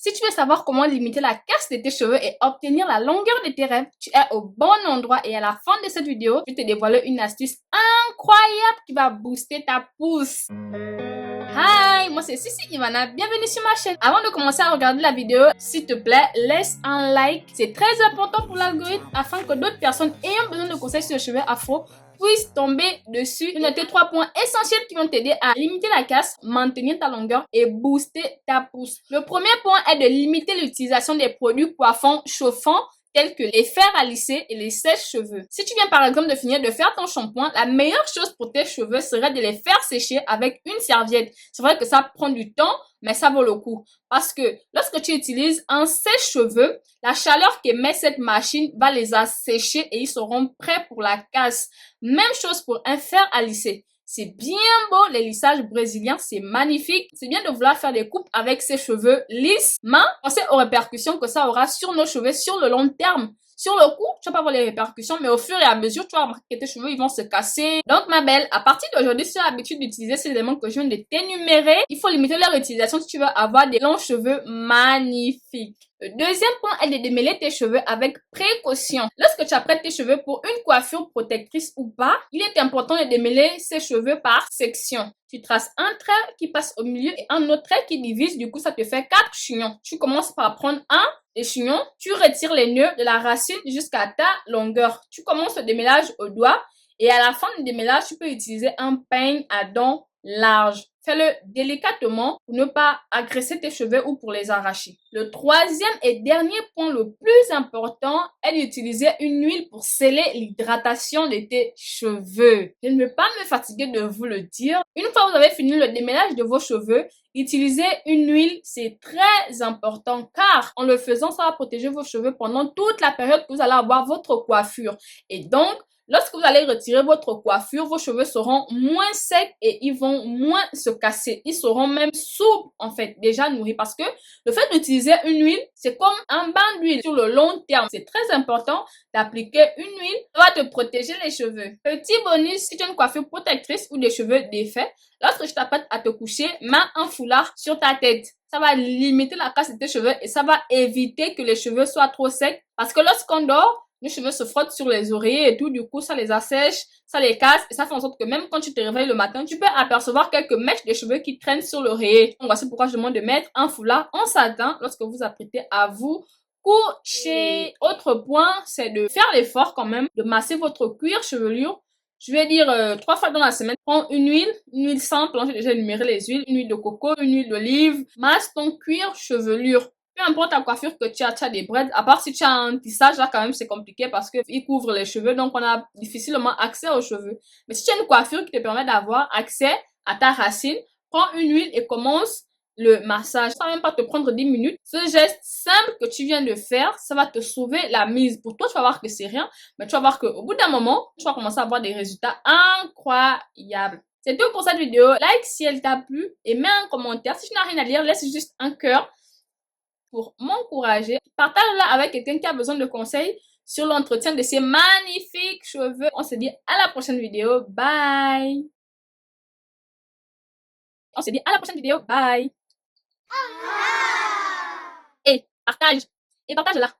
Si tu veux savoir comment limiter la casse de tes cheveux et obtenir la longueur de tes rêves, tu es au bon endroit et à la fin de cette vidéo, je vais te dévoiler une astuce incroyable qui va booster ta pousse. Hi, moi c'est Sissi Ivana, bienvenue sur ma chaîne. Avant de commencer à regarder la vidéo, s'il te plaît, laisse un like. C'est très important pour l'algorithme afin que d'autres personnes ayant besoin de conseils sur les cheveux afro puissent tomber dessus. Je note 3 points essentiels qui vont t'aider à limiter la casse, maintenir ta longueur et booster ta pousse. Le premier point est de limiter l'utilisation des produits coiffants chauffants tels que les fers à lisser et les sèche-cheveux. Si tu viens par exemple de finir de faire ton shampoing, la meilleure chose pour tes cheveux serait de les faire sécher avec une serviette. C'est vrai que ça prend du temps, mais ça vaut le coup. Parce que lorsque tu utilises un sèche-cheveux, la chaleur qu'émet cette machine va les assécher et ils seront prêts pour la casse. Même chose pour un fer à lisser. C'est bien beau, les lissages brésiliens, c'est magnifique. C'est bien de vouloir faire des coupes avec ses cheveux lisses, mais pensez aux répercussions que ça aura sur nos cheveux sur le long terme. Sur le coup, tu vas pas voir les répercussions, mais au fur et à mesure, tu vas remarquer que tes cheveux, ils vont se casser. Donc, ma belle, à partir d'aujourd'hui, si tu as l'habitude d'utiliser ces éléments que je viens de t'énumérer, il faut limiter leur utilisation si tu veux avoir des longs cheveux magnifiques. Le deuxième point est de démêler tes cheveux avec précaution. Lorsque tu apprêtes tes cheveux pour une coiffure protectrice ou pas, il est important de démêler ces cheveux par section. Tu traces un trait qui passe au milieu et un autre trait qui divise. Du coup, ça te fait 4 chignons. Tu commences par prendre un des chignons. Tu retires les nœuds de la racine jusqu'à ta longueur. Tu commences le démêlage au doigt et à la fin du démêlage, tu peux utiliser un peigne à dents large. Fais-le délicatement pour ne pas agresser tes cheveux ou pour les arracher. Le troisième et dernier point le plus important est d'utiliser une huile pour sceller l'hydratation de tes cheveux. Je ne veux pas me fatiguer de vous le dire. Une fois que vous avez fini le démêlage de vos cheveux, utiliser une huile, c'est très important car en le faisant, ça va protéger vos cheveux pendant toute la période que vous allez avoir votre coiffure. Et donc, lorsque vous allez retirer votre coiffure, vos cheveux seront moins secs et ils vont moins se casser. Ils seront même souples, en fait, déjà nourris. Parce que le fait d'utiliser une huile, c'est comme un bain d'huile sur le long terme. C'est très important d'appliquer une huile. Ça va te protéger les cheveux. Petit bonus, si tu as une coiffure protectrice ou des cheveux défaits, lorsque tu t'apprêtes à te coucher, mets un foulard sur ta tête. Ça va limiter la casse de tes cheveux et ça va éviter que les cheveux soient trop secs. Parce que lorsqu'on dort, nos cheveux se frottent sur les oreillers et tout, du coup, ça les assèche, ça les casse et ça fait en sorte que même quand tu te réveilles le matin, tu peux apercevoir quelques mèches de cheveux qui traînent sur l'oreiller. Donc, voici pourquoi je demande de mettre un foulard en satin lorsque vous apprêtez à vous coucher. Autre point, c'est de faire l'effort quand même de masser votre cuir chevelure. Je vais dire 3 fois dans la semaine. Prends une huile simple, j'ai déjà énuméré les huiles, une huile de coco, une huile d'olive. Masse ton cuir chevelure. Peu importe la coiffure que tu as des braids, à part si tu as un tissage, là quand même c'est compliqué parce qu'il couvre les cheveux, donc on a difficilement accès aux cheveux. Mais si tu as une coiffure qui te permet d'avoir accès à ta racine, prends une huile et commence le massage. Ça va même pas te prendre 10 minutes. Ce geste simple que tu viens de faire, ça va te sauver la mise. Pour toi, tu vas voir que c'est rien, mais tu vas voir qu'au bout d'un moment, tu vas commencer à avoir des résultats incroyables. C'est tout pour cette vidéo. Like si elle t'a plu et mets un commentaire. Si tu n'as rien à dire, laisse juste un cœur pour m'encourager. Partage-la avec quelqu'un qui a besoin de conseils sur l'entretien de ses magnifiques cheveux. On se dit à la prochaine vidéo. Bye. On se dit à la prochaine vidéo. Bye. Et partage. Et partage-la.